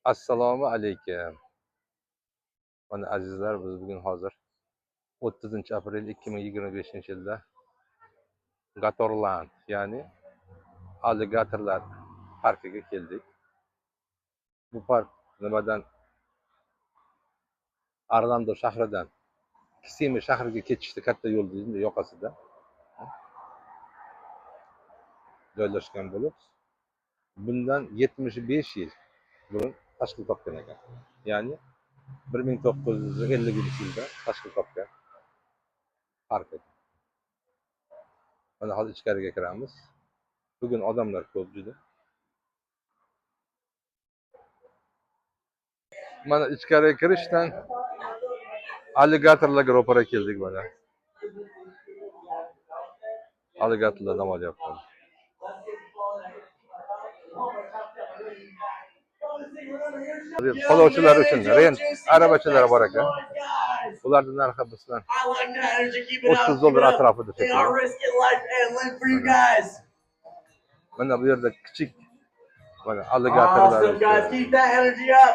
Assalomu alaykum. Mana azizlar, biz bugun hozir 30-aprel 2025-yilda Gatorland, ya'ni alligatorlar parkiga keldik. Bu park nimadan? Orlando shahridan Kisimi shahriga ketishda katta yo'l yoqasida joylashgan bo'lib, bundan 75 yil burun tashkil topgan ekan. Ya'ni 1950-yilda tashkil topgan park ekan. Mana hozir ichkariga kiramiz. Bugun odamlar ko'p juda. Mana ichkariga kirishdan alligatorlarga ro'para keldik mana. Alligatorlar dam olyapti. Haydovchilar uchun rent arabachalari bor ekan. Ularning narxi bizdan $30 atrofida shekilli. Mana bu yerda kichik mana alligatorlar. Awesome guys, keep that energy up.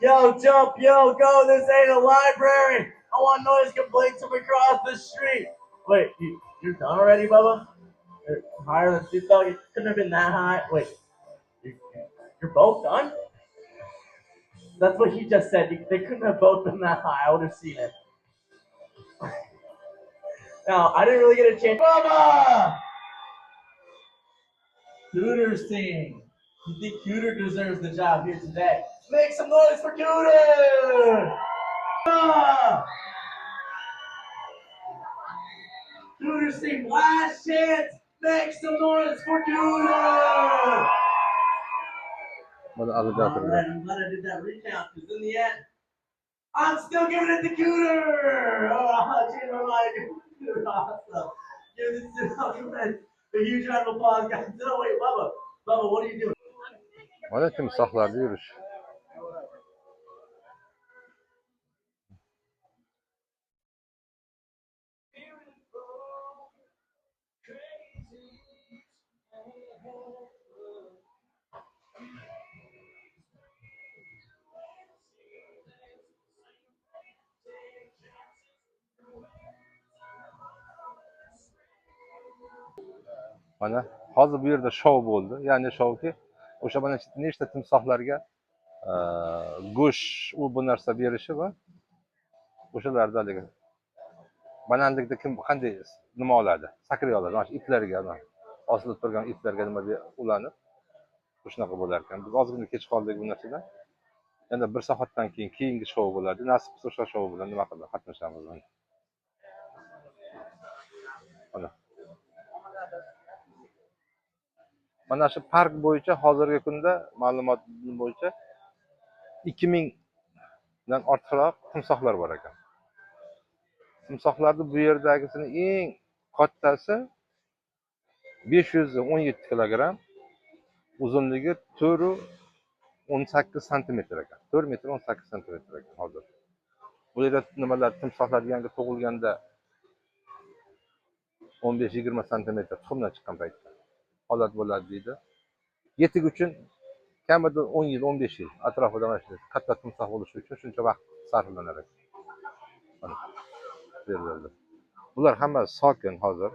Yo, jump, yo, go. This ain't a library. I want noise complaints from across the street. Wait, you're done already, Bubba? You're higher than seatbelt? You couldn't have been that high. Wait, you're both done? That's what he just said. They couldn't have both been that high. I would have seen it. Now, I didn't really get a chance. Bubba! Cooter's team. You think Cooter deserves the job here today? Make some noise for Cooter! Cooter's team, last chance. Make some noise for Cooter! Well, I'm glad I did that recount because in the end, I'm still giving it to Cooter! Oh, change my mind. Cooter, awesome. Give this to a huge round of applause, guys. No, wait, Bubba. Bubba, what are you doing? Mana timsohlarni yurish. Mana hozir bu yerda shou bo'ldi. Ya'ni shouki, o'sha mana nechta timsohlarga go'sht bu narsa berishi va o'shalarda haligi balandlikda kim qanday nima oladi, sakray oladi. Mana itlarga, osilib turgan itlarga nima deb ulanib shunaqa bo'lar ekan. Biz ozgina kech qoldik bu narsadan. Endi 1 soatdan keyin keyingi shou bo'ladi. Nasib qilsa o'sha shou bilan nima qilib qatnashamiz. Mana shu park bo'yicha hozirgi kunda ma'lumot bo'yicha 2000 dan ortiqroq timsohlar bor ekan. Timsohlarning bu yerdagisini eng kattasi 517 kilogramm, uzunligi 4.18 santimetr ekan. 4 metr 18 santimetr ekan hozir. Bu yerda nimalar timsohlar yangi tug'ilganda 15-20 santimetr tuxumdan chiqqan paytda holat bo'ladi deydi. Yetik uchun kamida 10 yil, 15 yil atrofida mana shu katta timsoh bo'lishi uchun shuncha vaqt sarflanar ekan. Bular hammasi sokin hozir.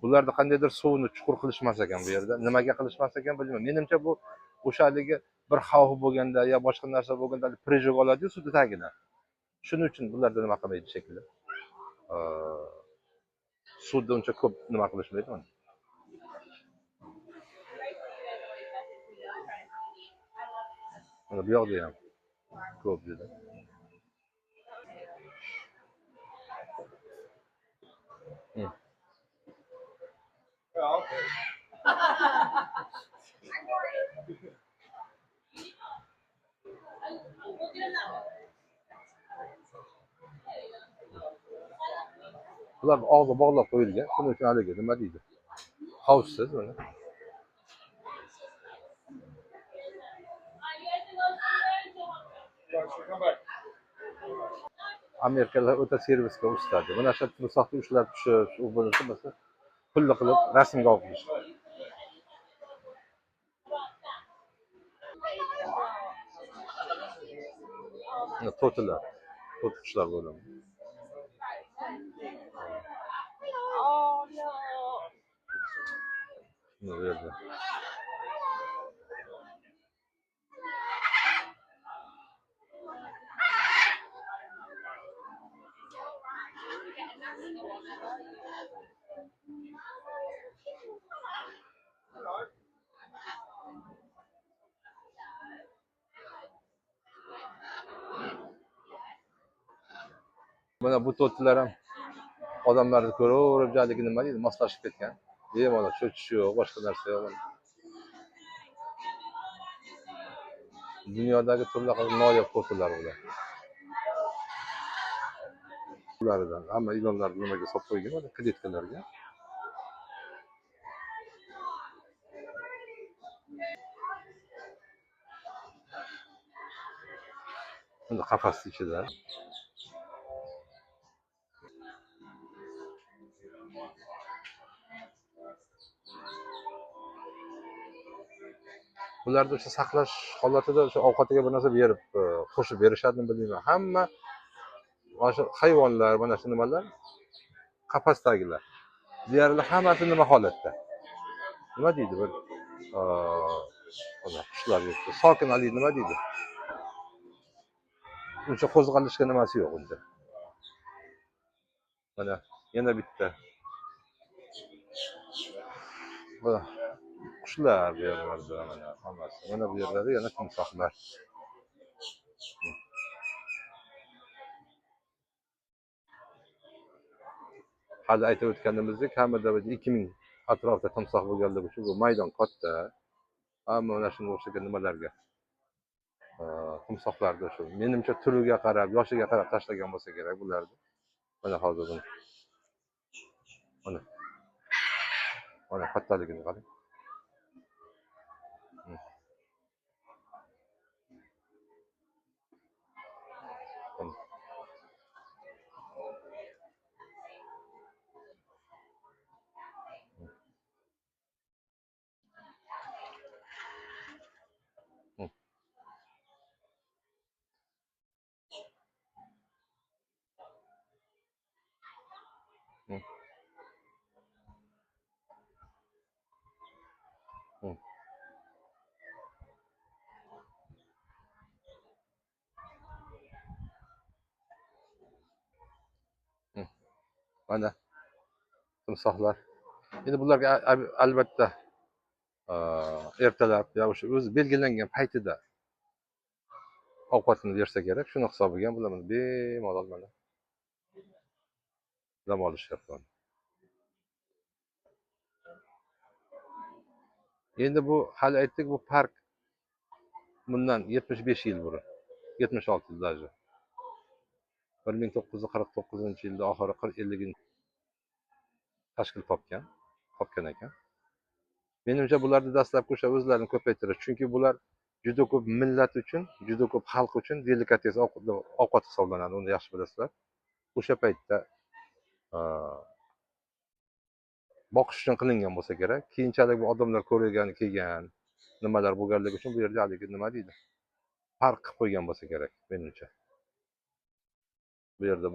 Bularda qandaydir suvni chuqur qilishmas ekan bu yerda. Nimaga qilishmas ekan bilmayman. Menimcha bu o'shaligi bir xavf bo'lganda yo boshqa narsa bo'lganda prijog oladi-yu suvni tagidan. Shuning uchun bularda nima qilmaydi shekilli. Suvda uncha ko'p nima qilishmaydi mana. Mana bu yoqda ham ko'p juda. Bular og'zi bog'lab qo'yilgan. Shuning uchun haligi nima deydi? Xavfsiz mana. Amerikaliklar o'ta servisga ustadi. Mana shu timsohni ushlab tushish, u bo'lsa masalan pulli qilib rasmga olish. To'tilar. To'ti qushlar bo'limi. Bu yerda. Mana bu to'tilar ham odamlarni ko'raverib, jaligi nima deydi, moslashib ketgan. Bemalol cho'chish yo'q, boshqa narsa yo'q. Dunyodagi turli xil noyob to'tilar bular. Ulardan hamma ilonlar nimaga solib qo'ygan, mana kletkalarga. Bunda qafasning ichida. Bularni o'sha saqlash holatida o'sha ovqatiga bir narsa berib, qo'shib berishadimi bilmayman. Hamma mana shu hayvonlar, mana shu nimalar qafasdagilar. Deyarli hammasi nima holatda? Nima deydi bir qushlar yo'q. Sokinalik nima deydi? Uncha qo'zg'alishga nimasi yo'q unda. Mana yana bitta. Mana qushlar bu yerlarda mana hammasi. Mana bu yerlarda yana timsohlar. Hali aytib o'tganimizdek, hammada 2000 atrofida timsoh bo'lganligi uchun bu maydon katta. Hamma mana shunga o'xshagan nimalarga timsohlarni shu menimcha turiga qarab, yoshiga qarab tashlagan bo'lsa kerak bularni. Mana hozir buni. Mana kattaligini qarang. Mana timsohlar. Endi bularga albatta ertalab yo o'sha o'zi belgilangan paytida ovqatini bersa kerak. Shuni hisobiga ham bular bemalol mana dam olishyapti. Endi bu hali aytdik, bu park bundan 75 yil burun, 76 даже. 1949-yilda oxiri 50 tashkil topgan ekan. Menimcha bularni dastlabki o'sha o'zlarini ko'paytirish, chunki bular juda ko'p millat uchun, juda ko'p xalq uchun delikates ovqat hisoblanadi, uni yaxshi bilasizlar. O'sha paytda boqish uchun qilingan bo'lsa kerak. Keyinchalik bu odamlar ko'rgan, kelgan nimalar bo'lganligi uchun bu yerda haligi nima deydi? Park qilib qo'ygan bo'lsa kerak, menimcha. Bu yerda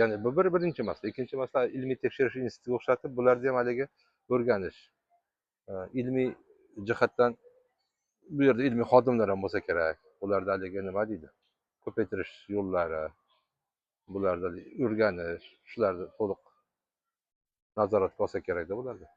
ya'ni bu birinchi masala, ikkinchi masala ilmiy tekshirish institutiga o'xshatib, bularni ham haligi o'rganish. Ilmiy jihatdan bu yerda ilmiy xodimlar ham bo'lsa kerak. Ularda haligi nima deydi? Ko'paytirish yo'llari, bularda o'rganish, shularni to'liq nazoratga olsa kerak-da bularni.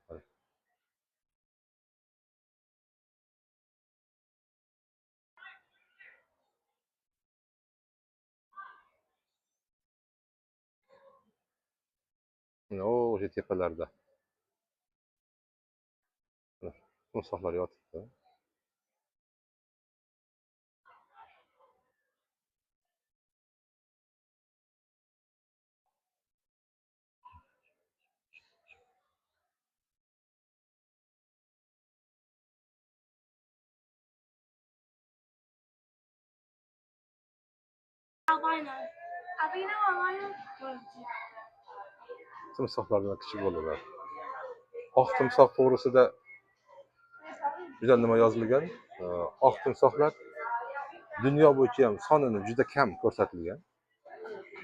O'sha tepalarda timsohlar yotibdi. Timsohlardan kichik bolalar. Oq timsoh to'g'risida juda nima yozilgan? Oq timsohlar Dunyo bo'yicha ham sonini juda kam ko'rsatilgan.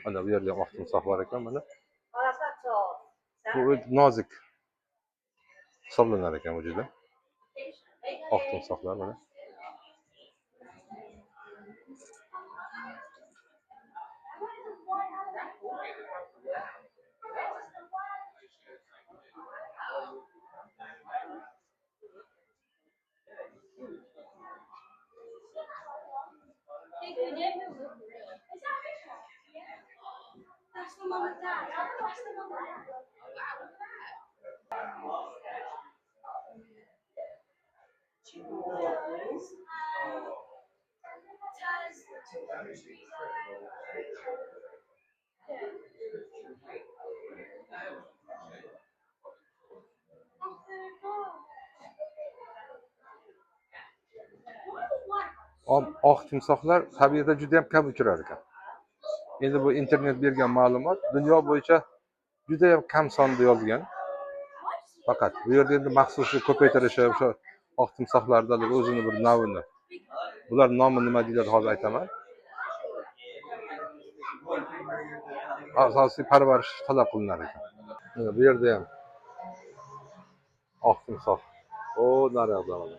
Mana bu yerda oq timsoh bor ekan mana. Bu nozik hisoblanar ekan bu juda. Oq timsohlar mana. Oq timsohlar tabiatda juda ham kam uchrar ekan. Endi bu internet bergan ma'lumot dunyo bo'yicha juda ham kam sonda yozgan. Faqat bu yerda endi maxsus ko'paytirishi o'sha oq timsohlardan o'zini bir navini. Bular nomi nima deyiladi hozir aytaman. Asosiy parvarish talab qilinar ekan. Mana bu yerda ham oq timsoh. O, naryoqda mana.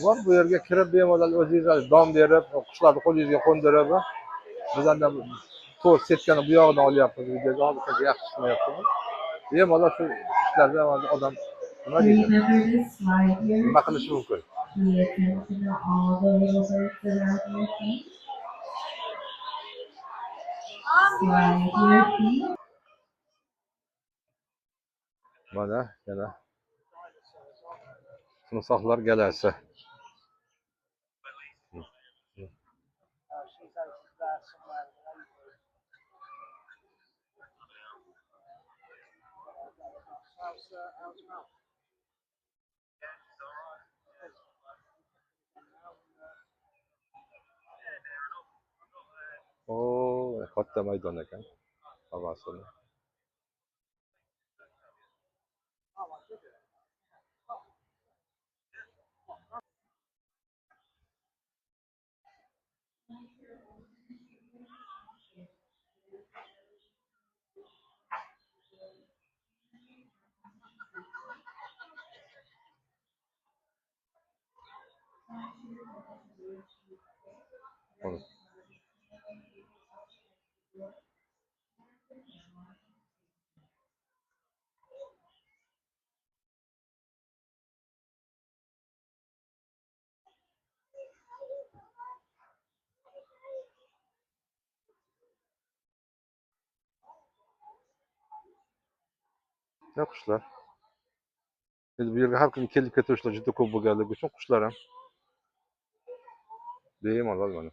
Bor bu yerga kirib bemalol o'zingiz dom berib, qushlarni qo'lingizga qo'ndirib, bizlardan to'r setkani bu yog'idan olyapmiz videoga hozir yaxshi chiqmayaptimi? Bemalol shu ishlarda odam nima deydi? Nima qilishi mumkin? Mana yana timsohlar galasi. O, katta maydon ekan. Havasini. Ne qushlar. Endi bu yerga har kuni kelib ketuvchilar juda ko'p bo'lganligi uchun qushlar ham bemalol mana.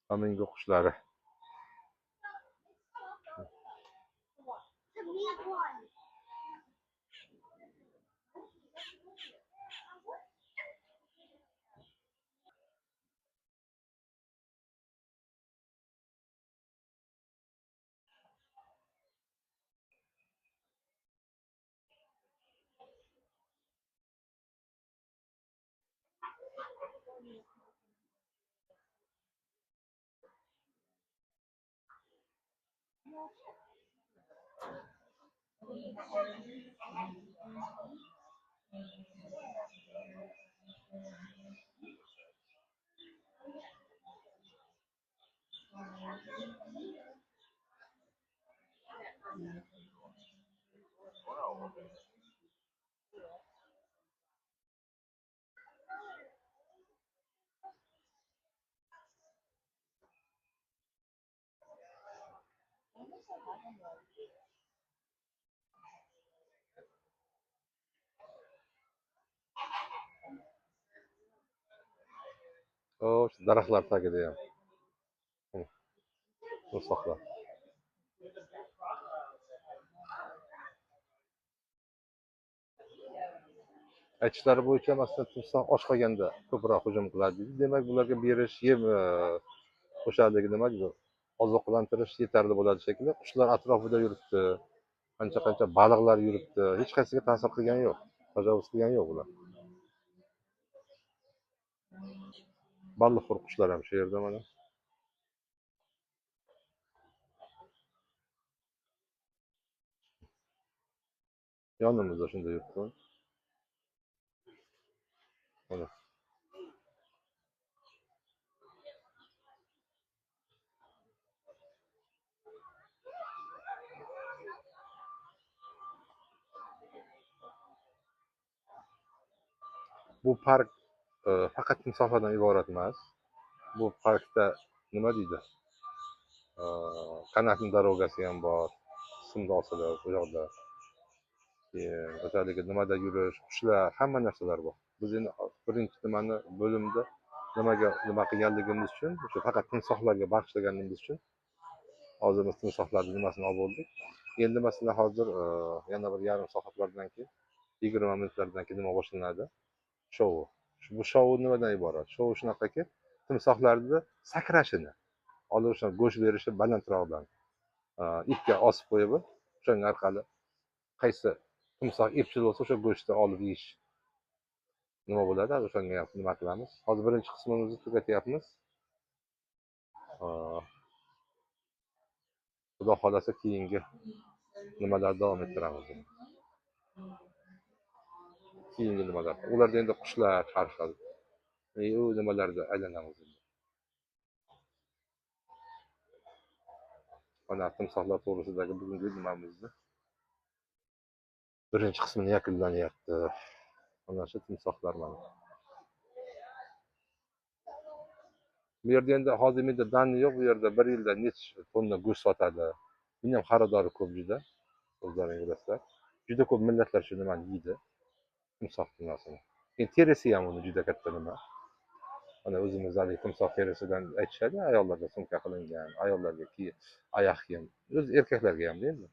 Flamingo qushlari. O, daraxtlar tagida ham. Timsohlar. aytishlari bo'yicha masalan timsoh och qolganda ko'proq hujum qiladi deydi. Demak bularga berish yem o'sha haligi nima deydi oziqlantirish yetarli bo'ladi shekilli. Qushlar atrofida yuribdi, qancha qancha baliqlar yuribdi, hech qaysiga ta'sir qilgani yo'q, tajovuz qilgani yo'q ular. Balliqxo'r qushlar ham shu yerda mana. Yonimizda shunday yuribdi. Mana. Bu park faqat timsohlardan iborat emas. Bu parkda nima deydi? Kanatni darogasi ham bor. Simda osilib bu yoqda. O'shaligi nimada yurish, qushlar, hamma narsalar bor. Biz endi birinchi nimani bo'limda nima qilganligimiz uchun, o'sha faqat timsohlarga bag'ishlaganimiz uchun hozir biz timsohlarni nimasini olib bo'ldik. Endi masalan hozir yana bir yarim soatlardan keyin 20 minutlardan keyin nima boshlanadi? Shou. Bu shou nimadan iborat? Shou shunaqaki, timsohlarni sakrashini, olib o'sha go'sht berishi balandroqdan ipga osib qo'yib, o'shanga orqali qaysi timsoh epchil bo'lsa o'sha go'shtni olib yeyish nima bo'ladi? O'shanga ham nima qilamiz? Hozir birinchi qismimizni tugatyapmiz. Xudo xolasa keyingi nimalarni davom ettiramiz. Keyingi nimalar? Ularda endi qushlar har xil. U nimalarda aylanamiz. Mana timsohlar to'g'risidagi bugungi nimamizni birinchi qismini yakunlanyapti. Mana shu timsohlar mana. Bu yerda endi hozir menda danni yo'q, bu yerda bir yilda necha tonna go'sht sotadi. Buni ham xaridori ko'p juda. O'zlaring bilasizlar. Juda ko'p millatlar shu nimani yeydi. Timsoh nimasini. Terisi ham uni juda katta nima. Mana o'zimizdagi timsoh terisidan aytishadi, ayollarga sumka qilingan, ayollarga oyoq kiyim, o'z erkaklarga ham endi.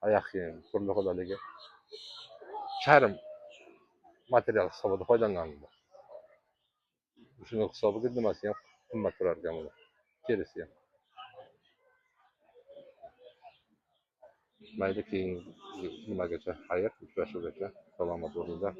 Oyoq kiyim, turli xil haligi charm material hisobida foydalaniladi. Shuni hisobiga nimasi ham qimmat turar ekan buni. Terisi ham. Mayli keyingi nimagacha, xayr, uchrashuvgacha salomat bo'linglar.